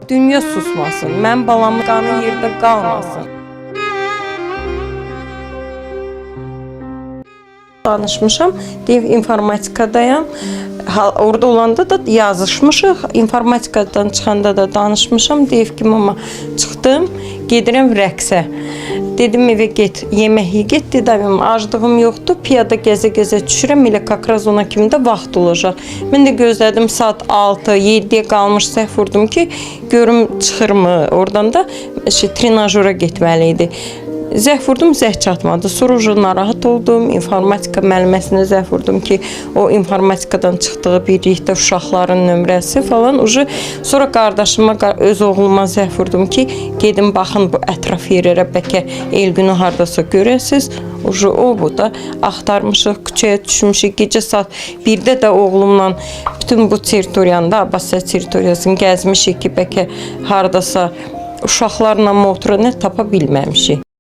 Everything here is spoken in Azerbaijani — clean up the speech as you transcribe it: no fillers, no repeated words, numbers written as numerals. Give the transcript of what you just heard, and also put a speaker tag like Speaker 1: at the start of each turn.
Speaker 1: Dünya susmasın, mən balamın qanı yerdə qalmasın. Danışmışam, dev informatikadayam. Orada olanda da yazışmışıq, informatikadan çıxanda da danışmışam. Dev ki, mama çıxdım, gedirəm rəqsə. Dedim evə get, yemək ye, get, dedim, aclığım yoxdur, piyada gəzə-gəzə düşürəm, elə kakraz ona kimi də vaxt olacaq. Mən də gözlədim, saat 6-7-yə qalmış səhv vurdum ki, görüm çıxırmı, oradan da trenajora getməli idi. Zəh vurdum, zəh çatmadı. Sonra narahat oldum, informatika müəlliməsinə zəh vurdum ki, o informatikadan çıxdığı birlikdə uşaqların nömrəsi falan. Sonra qardaşıma, öz oğluma zəh vurdum ki, gedin baxın bu ətraf yerlərə, bəlkə Elgünü hardasa görəsiz. O bu da axtarmışıq, küçəyə düşmüşük. Gecə saat 1-də də oğlumla bütün bu teritoriyanı da, Abbasiya teritoriyasını gəzmişik ki, bəlkə hardasa uşaqlarla motoru nə tapa bilməmişik.